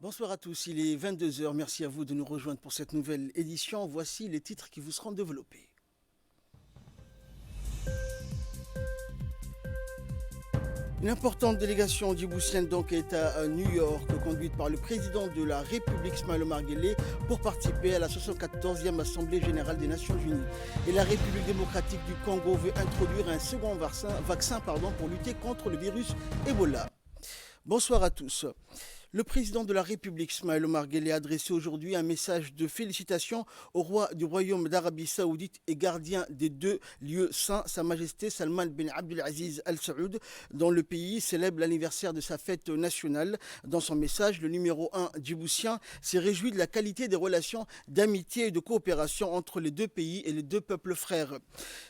Bonsoir à tous, il est 22 heures. Merci à vous de nous rejoindre pour cette nouvelle édition. Voici les titres qui vous seront développés. Une importante délégation djiboutienne donc est à New York, conduite par le président de la République Ismaël Omar Guelleh pour participer à la 74e Assemblée générale des Nations Unies. Et la République démocratique du Congo veut introduire un second vaccin pour lutter contre le virus Ebola. Bonsoir à tous. Le président de la République, Ismaël Omar Guelleh, a adressé aujourd'hui un message de félicitations au roi du Royaume d'Arabie Saoudite et gardien des deux lieux saints, Sa Majesté Salman bin Abdelaziz Al Saoud, dont le pays célèbre l'anniversaire de sa fête nationale. Dans son message, le numéro 1 djiboutien s'est réjoui de la qualité des relations d'amitié et de coopération entre les deux pays et les deux peuples frères.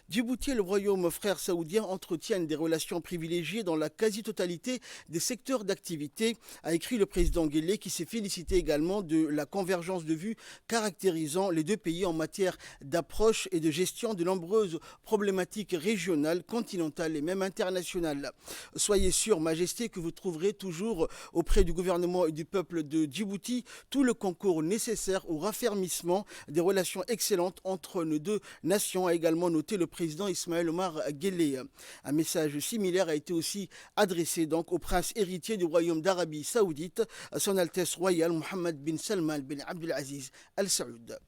Djibouti et le Royaume frère saoudien entretiennent des relations privilégiées dans la quasi-totalité des secteurs d'activité, a écrit le président Guelleh, qui s'est félicité également de la convergence de vues caractérisant les deux pays en matière d'approche et de gestion de nombreuses problématiques régionales, continentales et même internationales. Soyez sûr, Majesté, que vous trouverez toujours auprès du gouvernement et du peuple de Djibouti tout le concours nécessaire au raffermissement des relations excellentes entre nos deux nations, a également noté le président Ismaël Omar Guelleh. Un message similaire a été aussi adressé donc au prince héritier du Royaume d'Arabie Saoudite, son Altesse royale Mohammed bin Salman bin Abdelaziz Al Saoud.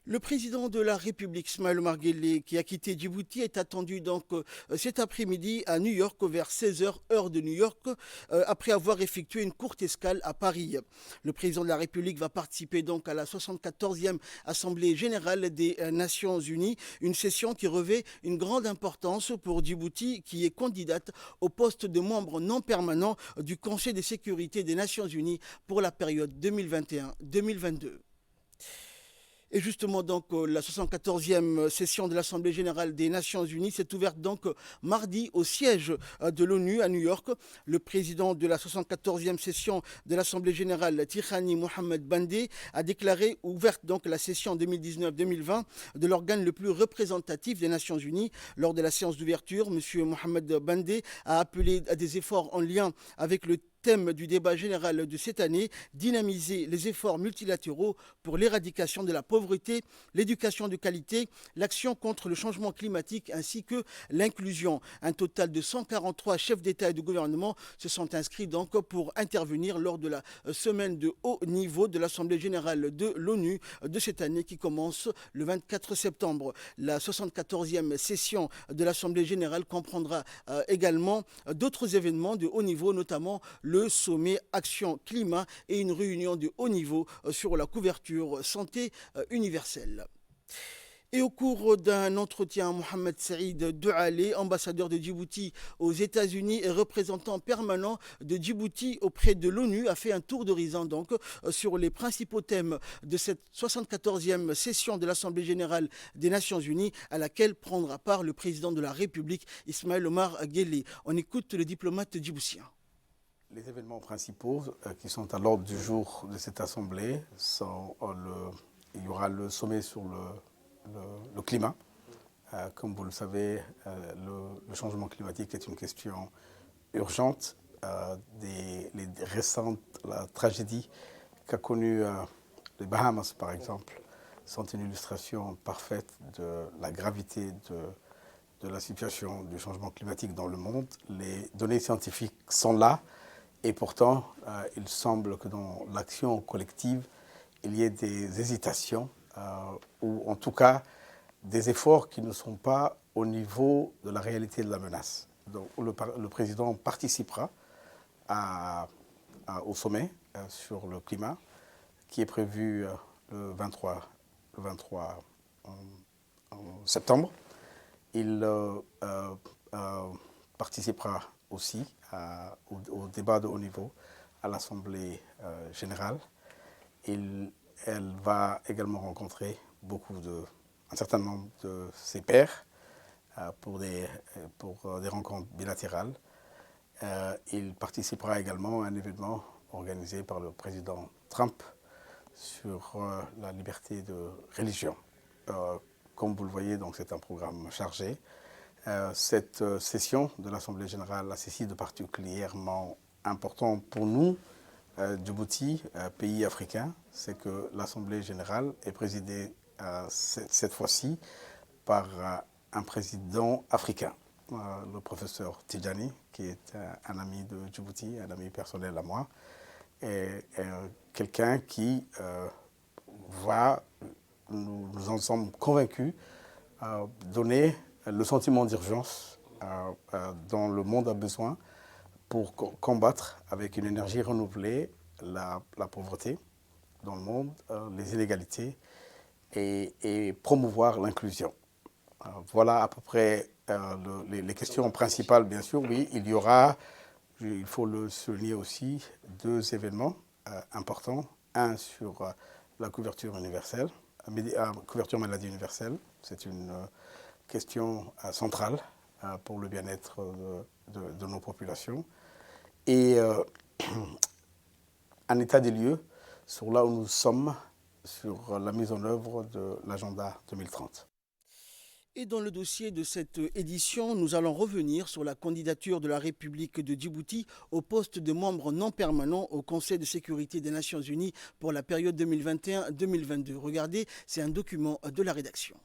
Le président de la République, Ismaël Omar Guelleh, qui a quitté Djibouti, est attendu donc cet après-midi à New York vers 16 heures heure de New York, après avoir effectué une courte escale à Paris. Le président de la République va participer donc à la 74e Assemblée générale des Nations Unies, une session qui revêt une grande importance pour Djibouti, qui est candidate au poste de membre non permanent du Conseil de sécurité des Nations Unies pour la période 2021-2022. Et justement, donc, la 74e session de l'Assemblée générale des Nations unies s'est ouverte donc mardi au siège de l'ONU à New York. Le président de la 74e session de l'Assemblée générale, Tirhani Mohamed Bandeh, a déclaré ouverte donc la session 2019-2020 de l'organe le plus représentatif des Nations unies. Lors de la séance d'ouverture, M. Mohamed Bandeh a appelé à des efforts en lien avec le thème du débat général de cette année, dynamiser les efforts multilatéraux pour l'éradication de la pauvreté, l'éducation de qualité, l'action contre le changement climatique ainsi que l'inclusion. Un total de 143 chefs d'État et de gouvernement se sont inscrits donc pour intervenir lors de la semaine de haut niveau de l'Assemblée générale de l'ONU de cette année qui commence le 24 septembre. La 74e session de l'Assemblée générale comprendra également d'autres événements de haut niveau, notamment le sommet Action Climat et une réunion de haut niveau sur la couverture santé universelle. Et au cours d'un entretien, Mohamed Saïd Doualé, ambassadeur de Djibouti aux États-Unis et représentant permanent de Djibouti auprès de l'ONU, a fait un tour d'horizon donc sur les principaux thèmes de cette 74e session de l'Assemblée générale des Nations unies à laquelle prendra part le président de la République, Ismaël Omar Guelleh. On écoute le diplomate djiboutien. Les événements principaux qui sont à l'ordre du jour de cette assemblée sont il y aura le sommet sur le climat. Comme vous le savez, le changement climatique est une question urgente. Les récentes tragédies qu'a connues les Bahamas, par exemple, sont une illustration parfaite de la gravité de la situation du changement climatique dans le monde. Les données scientifiques sont là. Et pourtant, il semble que dans l'action collective, il y ait des hésitations, ou en tout cas des efforts qui ne sont pas au niveau de la réalité de la menace. Donc, le président participera au sommet sur le climat, qui est prévu le 23 septembre. Il participera aussi au débat de haut niveau à l'Assemblée générale. Elle va également rencontrer un certain nombre de ses pairs pour des rencontres bilatérales. Il participera également à un événement organisé par le président Trump sur la liberté de religion. Comme vous le voyez, donc c'est un programme chargé. Cette session de l'Assemblée générale a ceci de particulièrement important pour nous Djibouti, pays africain, c'est que l'Assemblée générale est présidée cette fois-ci par un président africain, le professeur Tidjani, qui est un ami de Djibouti, un ami personnel à moi, et quelqu'un qui nous en sommes convaincus, donner le sentiment d'urgence dont le monde a besoin pour combattre avec une énergie renouvelée la pauvreté dans le monde, les inégalités et promouvoir l'inclusion. Voilà à peu près les questions principales, bien sûr. Oui, il y aura, il faut le souligner aussi, deux événements importants. Un sur la couverture universelle, couverture maladie universelle. C'est une question centrale pour le bien-être de nos populations. Et un état des lieux sur là où nous sommes sur la mise en œuvre de l'agenda 2030. Et dans le dossier de cette édition, nous allons revenir sur la candidature de la République de Djibouti au poste de membre non permanent au Conseil de sécurité des Nations Unies pour la période 2021-2022. Regardez, c'est un document de la rédaction.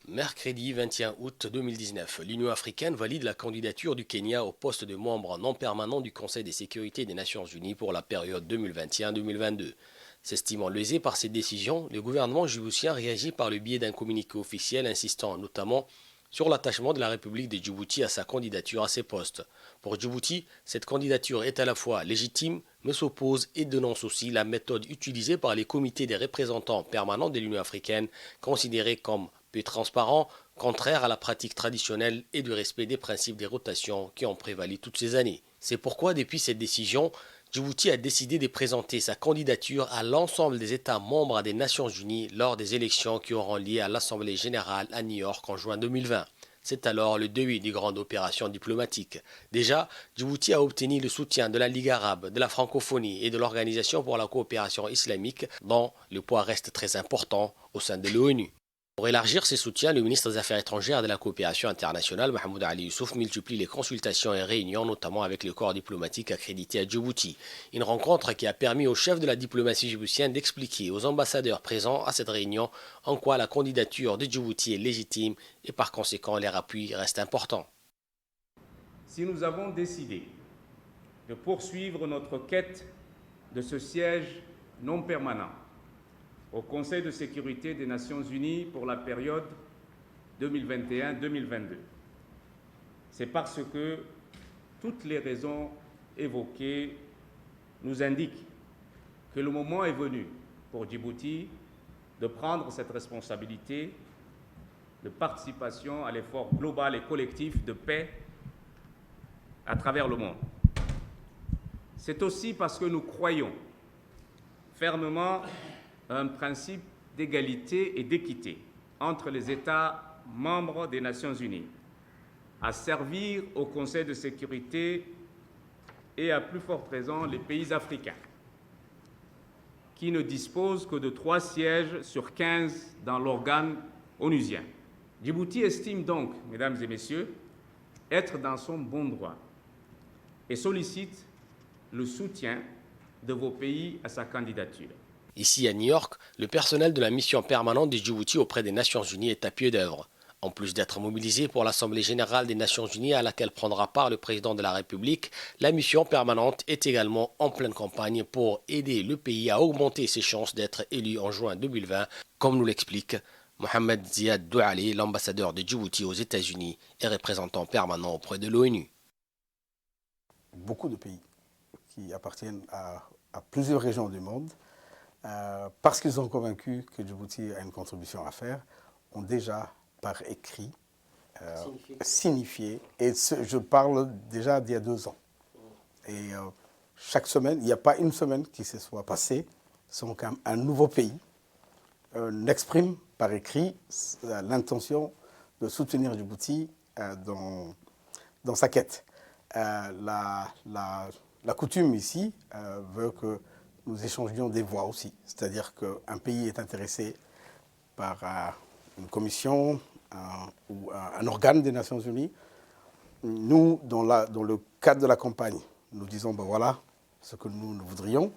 Mercredi 21 août 2019, l'Union africaine valide la candidature du Kenya au poste de membre non permanent du Conseil de sécurité des Nations Unies pour la période 2021-2022. S'estimant lésé par cette décision, le gouvernement djiboutien réagit par le biais d'un communiqué officiel insistant notamment sur l'attachement de la République de Djibouti à sa candidature à ces postes. Pour Djibouti, cette candidature est à la fois légitime, mais s'oppose et dénonce aussi la méthode utilisée par les comités des représentants permanents de l'Union africaine, considérée comme peu transparent, contraire à la pratique traditionnelle et du respect des principes des rotations qui ont prévalu toutes ces années. C'est pourquoi, depuis cette décision, Djibouti a décidé de présenter sa candidature à l'ensemble des États membres des Nations Unies lors des élections qui auront lieu à l'Assemblée générale à New York en juin 2020. C'est alors le début d'une grande opération diplomatique. Déjà, Djibouti a obtenu le soutien de la Ligue arabe, de la francophonie et de l'Organisation pour la coopération islamique, dont le poids reste très important au sein de l'ONU. Pour élargir ses soutiens, le ministre des Affaires étrangères et de la coopération internationale, Mahmoud Ali Youssouf, multiplie les consultations et réunions, notamment avec le corps diplomatique accrédité à Djibouti. Une rencontre qui a permis au chef de la diplomatie djiboutienne d'expliquer aux ambassadeurs présents à cette réunion en quoi la candidature de Djibouti est légitime et par conséquent leur appui reste important. Si nous avons décidé de poursuivre notre quête de ce siège non permanent au Conseil de sécurité des Nations Unies pour la période 2021-2022. C'est parce que toutes les raisons évoquées nous indiquent que le moment est venu pour Djibouti de prendre cette responsabilité de participation à l'effort global et collectif de paix à travers le monde. C'est aussi parce que nous croyons fermement un principe d'égalité et d'équité entre les États membres des Nations Unies, à servir au Conseil de sécurité et à plus forte raison les pays africains, qui ne disposent que de 3 sièges sur 15 dans l'organe onusien. Djibouti estime donc, mesdames et messieurs, être dans son bon droit et sollicite le soutien de vos pays à sa candidature. Ici à New York, le personnel de la mission permanente de Djibouti auprès des Nations Unies est à pied d'œuvre. En plus d'être mobilisé pour l'Assemblée générale des Nations Unies à laquelle prendra part le président de la République, la mission permanente est également en pleine campagne pour aider le pays à augmenter ses chances d'être élu en juin 2020, comme nous l'explique Mohamed Ziad Douali, l'ambassadeur de Djibouti aux États-Unis et représentant permanent auprès de l'ONU. Beaucoup de pays qui appartiennent à plusieurs régions du monde, parce qu'ils sont convaincus que Djibouti a une contribution à faire, ont déjà par écrit signifié. Et je parle déjà d'il y a 2 ans. Et chaque semaine, il n'y a pas une semaine qui se soit passée sans qu'un nouveau pays n'exprime par écrit l'intention de soutenir Djibouti dans sa quête. La coutume ici veut que nous échangions des voix aussi. C'est-à-dire qu'un pays est intéressé par une commission ou un organe des Nations Unies. Nous, dans le cadre de la campagne, nous disons, ben voilà, ce que nous voudrions.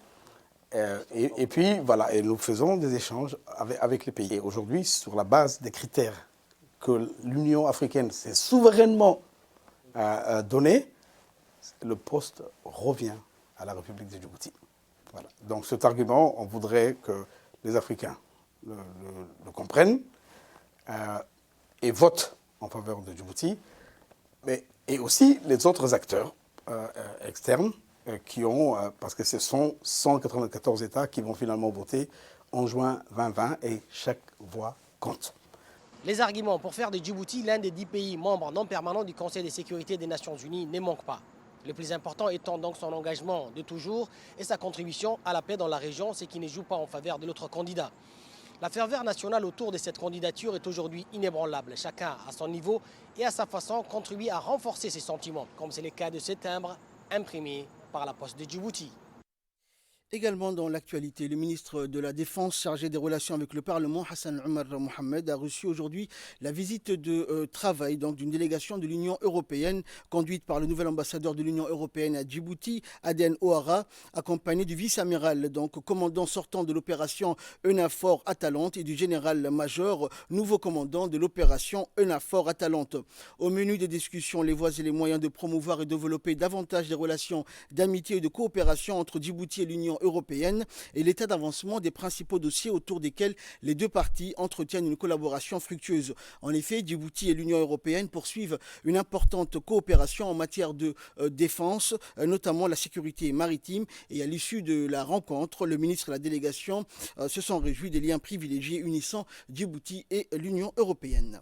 Et puis, voilà, et nous faisons des échanges avec les pays. Et aujourd'hui, sur la base des critères que l'Union africaine s'est souverainement donné, le poste revient à la République de Djibouti. Voilà. Donc cet argument, on voudrait que les Africains le comprennent et votent en faveur de Djibouti, et aussi les autres acteurs externes qui ont, parce que ce sont 194 États qui vont finalement voter en juin 2020 et chaque voix compte. Les arguments pour faire de Djibouti l'un des 10 pays membres non permanents du Conseil de sécurité des Nations Unies ne manquent pas. Le plus important étant donc son engagement de toujours et sa contribution à la paix dans la région, ce qui ne joue pas en faveur de l'autre candidat. La ferveur nationale autour de cette candidature est aujourd'hui inébranlable. Chacun, à son niveau et à sa façon, contribue à renforcer ses sentiments, comme c'est le cas de ce timbre imprimé par la Poste de Djibouti. Également dans l'actualité, le ministre de la Défense chargé des relations avec le Parlement, Hassan Omar Mohamed, a reçu aujourd'hui la visite de travail d'une délégation de l'Union européenne conduite par le nouvel ambassadeur de l'Union européenne à Djibouti, Aden Ouara, accompagné du vice-amiral, commandant sortant de l'opération EUNAVFOR Atalante et du général-major, nouveau commandant de l'opération EUNAVFOR Atalante. Au menu des discussions, les voies et les moyens de promouvoir et développer davantage des relations d'amitié et de coopération entre Djibouti et l'Union européenne et l'état d'avancement des principaux dossiers autour desquels les deux parties entretiennent une collaboration fructueuse. En effet, Djibouti et l'Union européenne poursuivent une importante coopération en matière de défense, notamment la sécurité maritime. Et à l'issue de la rencontre, le ministre et la délégation se sont réjouis des liens privilégiés unissant Djibouti et l'Union européenne.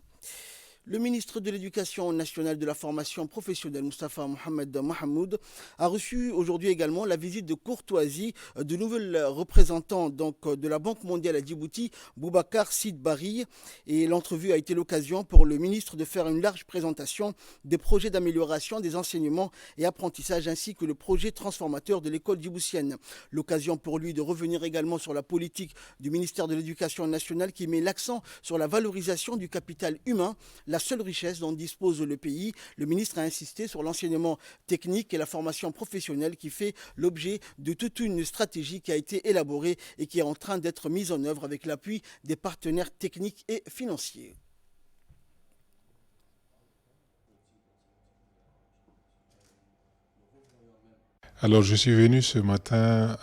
Le ministre de l'Éducation nationale et de la formation professionnelle, Moustapha Mohamed Mahamoud, a reçu aujourd'hui également la visite de courtoisie de nouvelles représentants de la Banque mondiale à Djibouti, Boubacar Sid Barry. Et l'entrevue a été l'occasion pour le ministre de faire une large présentation des projets d'amélioration des enseignements et apprentissages ainsi que le projet transformateur de l'école djiboutienne. L'occasion pour lui de revenir également sur la politique du ministère de l'Éducation nationale qui met l'accent sur la valorisation du capital humain, la seule richesse dont dispose le pays. Le ministre a insisté sur l'enseignement technique et la formation professionnelle qui fait l'objet de toute une stratégie qui a été élaborée et qui est en train d'être mise en œuvre avec l'appui des partenaires techniques et financiers. Alors je suis venu ce matin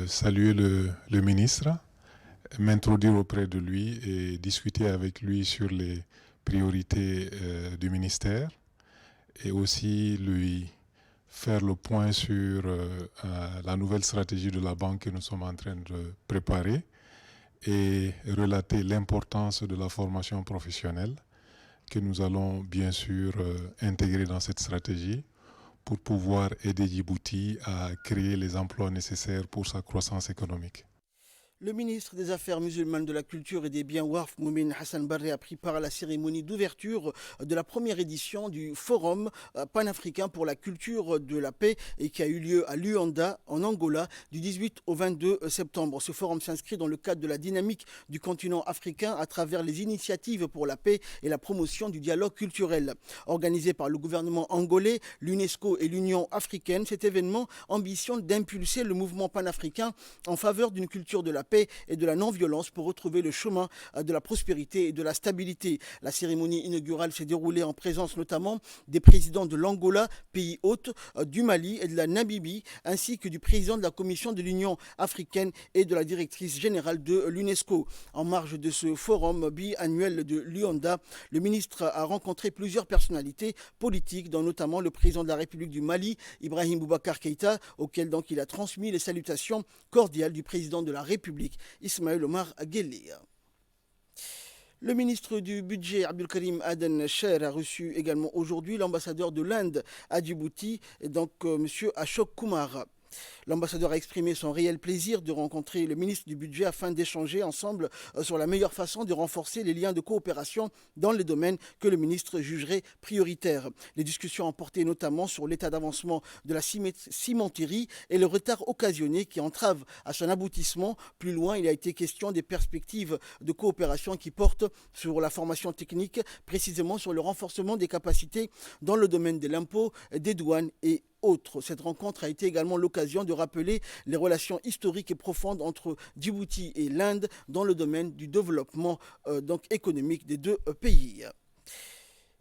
saluer le ministre, m'introduire auprès de lui et discuter avec lui sur les priorités du ministère et aussi lui faire le point sur la nouvelle stratégie de la banque que nous sommes en train de préparer et relater l'importance de la formation professionnelle que nous allons bien sûr intégrer dans cette stratégie pour pouvoir aider Djibouti à créer les emplois nécessaires pour sa croissance économique. Le ministre des Affaires musulmanes, de la Culture et des Biens Warf Moumin Hassan Barre a pris part à la cérémonie d'ouverture de la première édition du Forum panafricain pour la culture de la paix et qui a eu lieu à Luanda, en Angola, du 18 au 22 septembre. Ce forum s'inscrit dans le cadre de la dynamique du continent africain à travers les initiatives pour la paix et la promotion du dialogue culturel. Organisé par le gouvernement angolais, l'UNESCO et l'Union africaine, cet événement ambitionne d'impulser le mouvement panafricain en faveur d'une culture de la paix et de la non-violence pour retrouver le chemin de la prospérité et de la stabilité. La cérémonie inaugurale s'est déroulée en présence notamment des présidents de l'Angola, pays hôte, du Mali et de la Namibie, ainsi que du président de la Commission de l'Union africaine et de la directrice générale de l'UNESCO. En marge de ce forum biannuel de Luanda, le ministre a rencontré plusieurs personnalités politiques, dont notamment le président de la République du Mali, Ibrahim Boubacar Keïta, auquel donc il a transmis les salutations cordiales du président de la République, Ismaël Omar Guelleh. Le ministre du Budget, Abdelkarim Aden Cher, a reçu également aujourd'hui l'ambassadeur de l'Inde à Djibouti, M. Ashok Kumar. L'ambassadeur a exprimé son réel plaisir de rencontrer le ministre du Budget afin d'échanger ensemble sur la meilleure façon de renforcer les liens de coopération dans les domaines que le ministre jugerait prioritaires. Les discussions ont porté notamment sur l'état d'avancement de la cimenterie et le retard occasionné qui entrave à son aboutissement. Plus loin, il a été question des perspectives de coopération qui portent sur la formation technique, précisément sur le renforcement des capacités dans le domaine de l'impôt, des douanes et autres. Cette rencontre a été également l'occasion de rappeler les relations historiques et profondes entre Djibouti et l'Inde dans le domaine du développement économique des deux pays.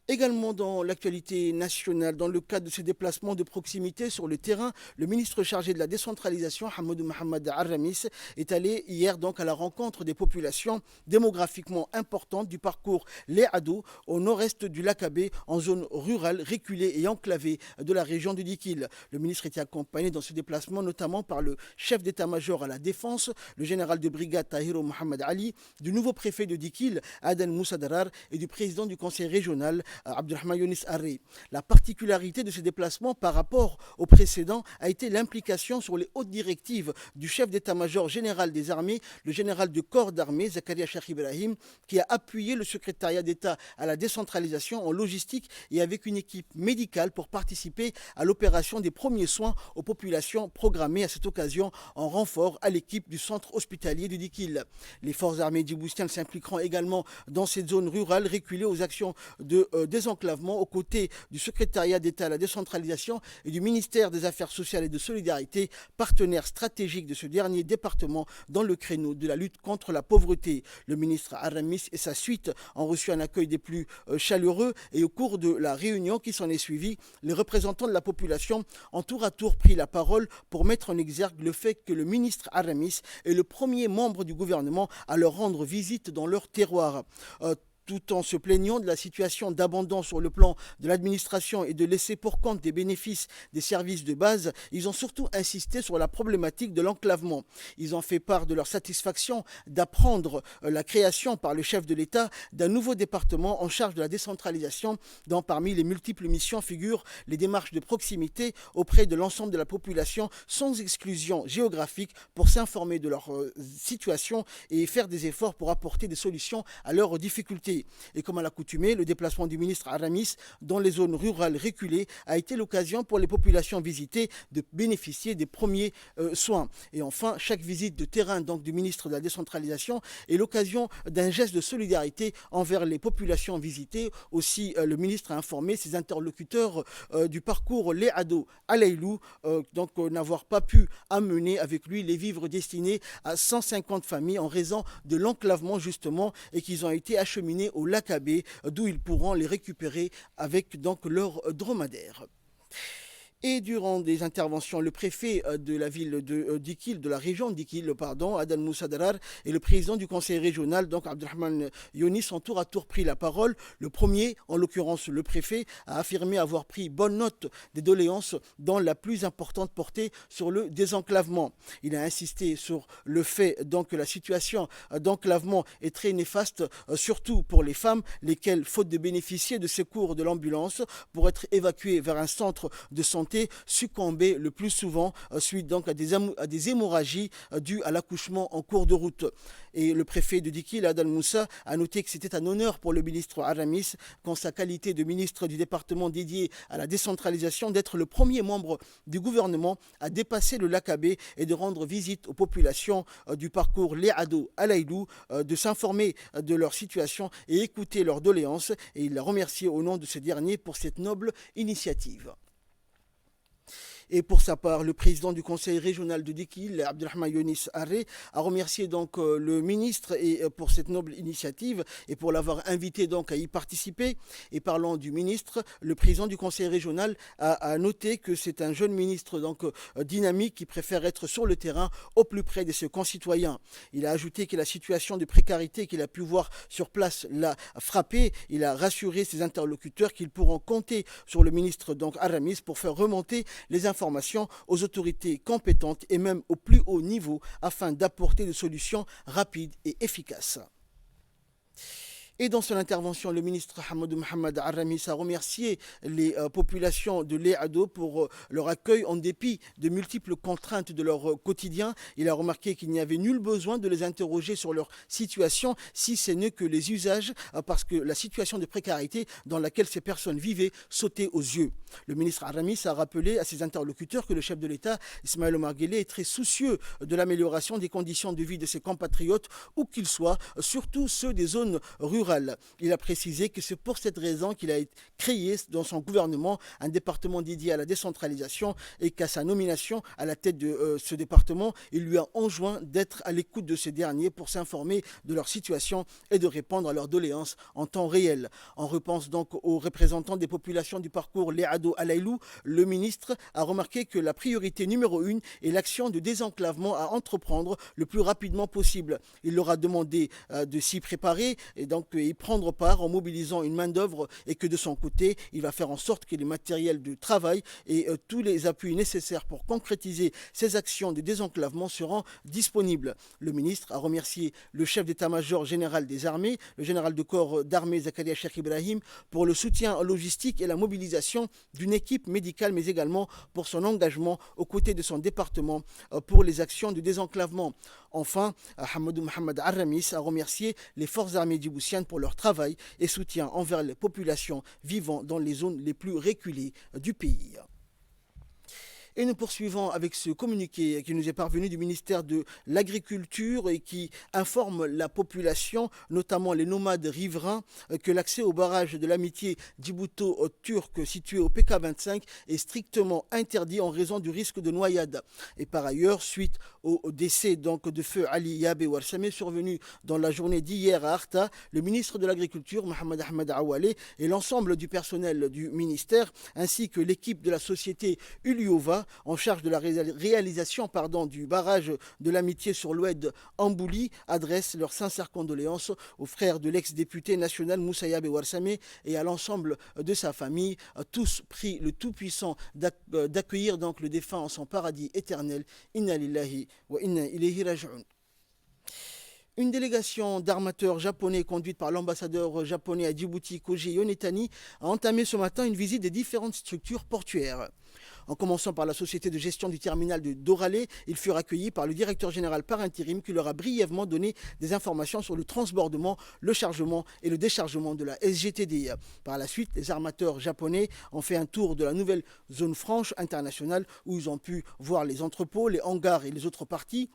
Également dans l'actualité nationale, dans le cadre de ses déplacements de proximité sur le terrain, le ministre chargé de la décentralisation, Hamadou Mohamed Aramis, est allé hier à la rencontre des populations démographiquement importantes du parcours Les Ados au nord-est du lac Abbé, en zone rurale, reculée et enclavée de la région de Dikil. Le ministre était accompagné dans ce déplacement notamment par le chef d'état-major à la défense, le général de brigade Tahiro Mohamed Ali, du nouveau préfet de Dikil, Aden Moussa Darar, et du président du conseil régional, Abdelrahman Younis Arré. La particularité de ces déplacements par rapport aux précédents a été l'implication sur les hautes directives du chef d'état-major général des armées, le général de corps d'armée, Zakaria Cheikh Ibrahim, qui a appuyé le secrétariat d'État à la décentralisation en logistique et avec une équipe médicale pour participer à l'opération des premiers soins aux populations programmées à cette occasion en renfort à l'équipe du centre hospitalier de Dikil. Les forces armées djiboutiennes s'impliqueront également dans cette zone rurale reculée aux actions de désenclavement aux côtés du secrétariat d'État à la décentralisation et du ministère des Affaires sociales et de solidarité, partenaire stratégique de ce dernier département dans le créneau de la lutte contre la pauvreté. Le ministre Aramis et sa suite ont reçu un accueil des plus chaleureux et au cours de la réunion qui s'en est suivie, les représentants de la population ont tour à tour pris la parole pour mettre en exergue le fait que le ministre Aramis est le premier membre du gouvernement à leur rendre visite dans leur terroir. Tout en se plaignant de la situation d'abandon sur le plan de l'administration et de laisser pour compte des bénéfices des services de base, ils ont surtout insisté sur la problématique de l'enclavement. Ils ont fait part de leur satisfaction d'apprendre la création par le chef de l'État d'un nouveau département en charge de la décentralisation, dont parmi les multiples missions figurent les démarches de proximité auprès de l'ensemble de la population sans exclusion géographique pour s'informer de leur situation et faire des efforts pour apporter des solutions à leurs difficultés. Et comme à l'accoutumée, le déplacement du ministre Aramis dans les zones rurales reculées a été l'occasion pour les populations visitées de bénéficier des premiers soins. Et enfin, chaque visite de terrain du ministre de la décentralisation est l'occasion d'un geste de solidarité envers les populations visitées. Aussi, le ministre a informé ses interlocuteurs du parcours Les Ados à Laïlou, n'avoir pas pu amener avec lui les vivres destinés à 150 familles en raison de l'enclavement justement et qu'ils ont été acheminés au lac Abbé, d'où ils pourront les récupérer avec leur dromadaire. Et durant des interventions, le préfet de la ville de Dikil, de la région de Dikil, Aden Moussa Darar, et le président du conseil régional, Abdelrahman Younis, ont tour à tour pris la parole. Le premier, en l'occurrence le préfet, a affirmé avoir pris bonne note des doléances dont la plus importante portée sur le désenclavement. Il a insisté sur le fait que la situation d'enclavement est très néfaste, surtout pour les femmes, lesquelles, faute de bénéficier de secours de l'ambulance pour être évacuées vers un centre de santé, succomber le plus souvent suite à des hémorragies dues à l'accouchement en cours de route. Et le préfet de Dikil, Adel Moussa, a noté que c'était un honneur pour le ministre Aramis, qu'en sa qualité de ministre du département dédié à la décentralisation, d'être le premier membre du gouvernement à dépasser le lac Abbé et de rendre visite aux populations du parcours Les Ados à Laïlou, de s'informer de leur situation et écouter leurs doléances. Et il l'a remercié au nom de ce dernier pour cette noble initiative. Et pour sa part, le président du conseil régional de Dikil, Abdelrahman Younis Arré, a remercié le ministre pour cette noble initiative et pour l'avoir invité à y participer. Et parlant du ministre, le président du conseil régional a noté que c'est un jeune ministre dynamique qui préfère être sur le terrain au plus près de ses concitoyens. Il a ajouté que la situation de précarité qu'il a pu voir sur place l'a frappé. Il a rassuré ses interlocuteurs qu'ils pourront compter sur le ministre Aramis pour faire remonter les informations aux autorités compétentes et même au plus haut niveau afin d'apporter des solutions rapides et efficaces. Et dans son intervention, le ministre Hamadou Mohamed Aramis a remercié les populations de Les Ados pour leur accueil en dépit de multiples contraintes de leur quotidien. Il a remarqué qu'il n'y avait nul besoin de les interroger sur leur situation, si ce n'est que les usages, parce que la situation de précarité dans laquelle ces personnes vivaient sautait aux yeux. Le ministre Aramis a rappelé à ses interlocuteurs que le chef de l'État, Ismaël Omar Guelleh, est très soucieux de l'amélioration des conditions de vie de ses compatriotes, où qu'ils soient, surtout ceux des zones rurales rurales. Il a précisé que c'est pour cette raison qu'il a créé dans son gouvernement un département dédié à la décentralisation et qu'à sa nomination à la tête de ce département, il lui a enjoint d'être à l'écoute de ces derniers pour s'informer de leur situation et de répondre à leurs doléances en temps réel. En réponse donc aux représentants des populations du parcours Léado Alailou, le ministre a remarqué que la priorité numéro 1 est l'action de désenclavement à entreprendre le plus rapidement possible. Il leur a demandé de s'y préparer et donc y prendre part en mobilisant une main-d'œuvre et que de son côté, il va faire en sorte que les matériels de travail et tous les appuis nécessaires pour concrétiser ces actions de désenclavement seront disponibles. Le ministre a remercié le chef d'état-major général des armées, le général de corps d'armée Zakaria Cheikh Ibrahim, pour le soutien logistique et la mobilisation d'une équipe médicale, mais également pour son engagement aux côtés de son département pour les actions de désenclavement. Enfin, Hamadou Mohamed Aramis a remercié les forces armées djiboutiennes pour leur travail et soutien envers les populations vivant dans les zones les plus reculées du pays. Et nous poursuivons avec ce communiqué qui nous est parvenu du ministère de l'Agriculture et qui informe la population, notamment les nomades riverains, que l'accès au barrage de l'amitié djibouto-turque situé au PK25 est strictement interdit en raison du risque de noyade. Et par ailleurs, suite au décès donc de feu Ali Yabe Warsamé survenu dans la journée d'hier à Arta, le ministre de l'Agriculture, Mohamed Ahmed Awale, et l'ensemble du personnel du ministère, ainsi que l'équipe de la société Uliova, en charge de la réalisation du barrage de l'amitié sur l'Oued Ambouli, adressent leurs sincères condoléances aux frères de l'ex-député national Moussa Yabe Warsamé et à l'ensemble de sa famille, tous prient le Tout-Puissant d'accueillir donc le défunt en son paradis éternel. Inna lillahi wa inna ilayhi raj'un. Une délégation d'armateurs japonais conduite par l'ambassadeur japonais à Djibouti, Koji Yonetani, a entamé ce matin une visite des différentes structures portuaires. En commençant par la société de gestion du terminal de Doralé, ils furent accueillis par le directeur général par intérim qui leur a brièvement donné des informations sur le transbordement, le chargement et le déchargement de la SGTD. Par la suite, les armateurs japonais ont fait un tour de la nouvelle zone franche internationale où ils ont pu voir les entrepôts, les hangars et les autres parties.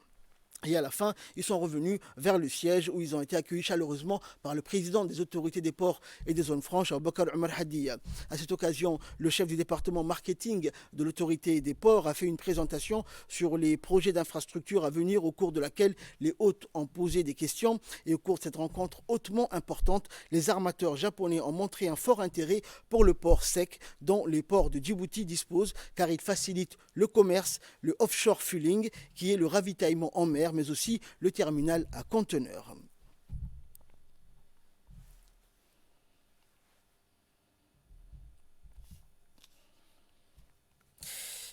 Et à la fin, ils sont revenus vers le siège où ils ont été accueillis chaleureusement par le président des autorités des ports et des zones franches, Aboubakar Omar Hadi. À cette occasion, le chef du département marketing de l'autorité des ports a fait une présentation sur les projets d'infrastructure à venir au cours de laquelle les hôtes ont posé des questions. Et au cours de cette rencontre hautement importante, les armateurs japonais ont montré un fort intérêt pour le port sec dont les ports de Djibouti disposent car il facilite le commerce, le offshore fueling qui est le ravitaillement en mer, mais aussi le terminal à conteneurs.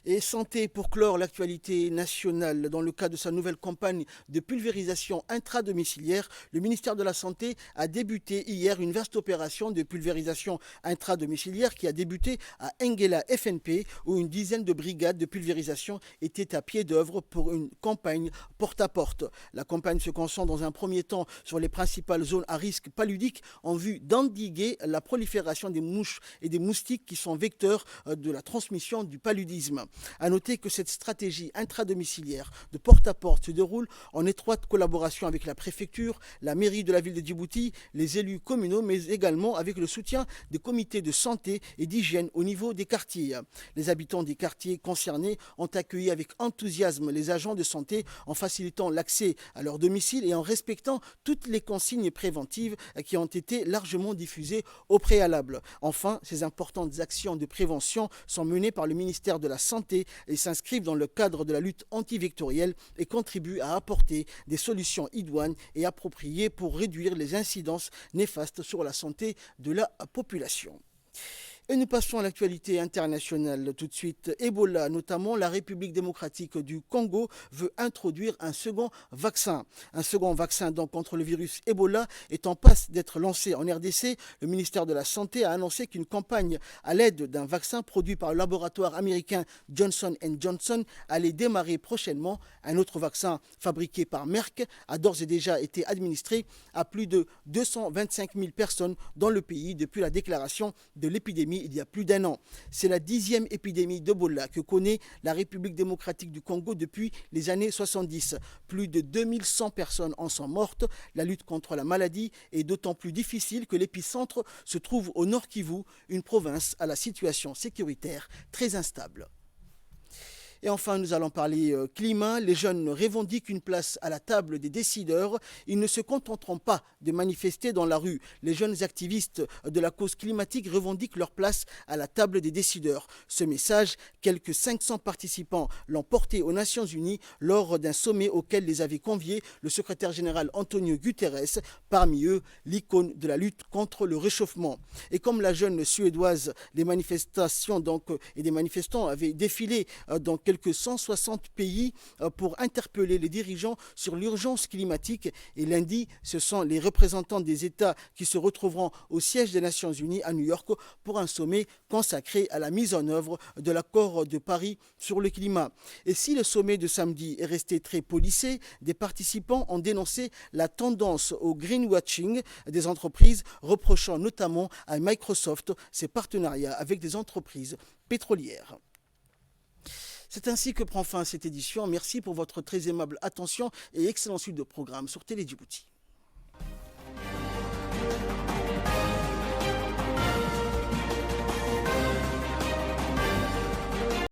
Et santé pour clore l'actualité nationale. Dans le cadre de sa nouvelle campagne de pulvérisation intradomiciliaire, le ministère de la Santé a débuté hier une vaste opération de pulvérisation intradomiciliaire qui a débuté à Nguela FNP où une dizaine de brigades de pulvérisation étaient à pied d'œuvre pour une campagne porte-à-porte. La campagne se concentre dans un premier temps sur les principales zones à risque paludique en vue d'endiguer la prolifération des mouches et des moustiques qui sont vecteurs de la transmission du paludisme. A noter que cette stratégie intradomiciliaire de porte-à-porte se déroule en étroite collaboration avec la préfecture, la mairie de la ville de Djibouti, les élus communaux, mais également avec le soutien des comités de santé et d'hygiène au niveau des quartiers. Les habitants des quartiers concernés ont accueilli avec enthousiasme les agents de santé en facilitant l'accès à leur domicile et en respectant toutes les consignes préventives qui ont été largement diffusées au préalable. Enfin, ces importantes actions de prévention sont menées par le ministère de la Santé et s'inscrivent dans le cadre de la lutte antivectorielle et contribuent à apporter des solutions idoines et appropriées pour réduire les incidences néfastes sur la santé de la population. Et nous passons à l'actualité internationale tout de suite. Ebola, notamment la République démocratique du Congo, veut introduire un second vaccin. Un second vaccin donc contre le virus Ebola est en passe d'être lancé en RDC. Le ministère de la Santé a annoncé qu'une campagne à l'aide d'un vaccin produit par le laboratoire américain Johnson & Johnson allait démarrer prochainement. Un autre vaccin fabriqué par Merck a d'ores et déjà été administré à plus de 225 000 personnes dans le pays depuis la déclaration de l'épidémie survenue il y a plus d'un an. C'est la 10e épidémie d'Ebola que connaît la République démocratique du Congo depuis les années 70. Plus de 2100 personnes en sont mortes. La lutte contre la maladie est d'autant plus difficile que l'épicentre se trouve au Nord Kivu, une province à la situation sécuritaire très instable. Et enfin, nous allons parler climat. Les jeunes revendiquent une place à la table des décideurs. Ils ne se contenteront pas de manifester dans la rue. Les jeunes activistes de la cause climatique revendiquent leur place à la table des décideurs. Ce message, quelques 500 participants l'ont porté aux Nations Unies lors d'un sommet auquel les avait conviés le secrétaire général Antonio Guterres, parmi eux l'icône de la lutte contre le réchauffement. Et comme la jeune suédoise, les manifestations et des manifestants avaient défilé dans quelques 160 pays pour interpeller les dirigeants sur l'urgence climatique. Et lundi, ce sont les représentants des États qui se retrouveront au siège des Nations Unies à New York pour un sommet consacré à la mise en œuvre de l'accord de Paris sur le climat. Et si le sommet de samedi est resté très policé, des participants ont dénoncé la tendance au greenwashing des entreprises, reprochant notamment à Microsoft ses partenariats avec des entreprises pétrolières. C'est ainsi que prend fin cette édition. Merci pour votre très aimable attention et excellente suite de programme sur Télé Djibouti.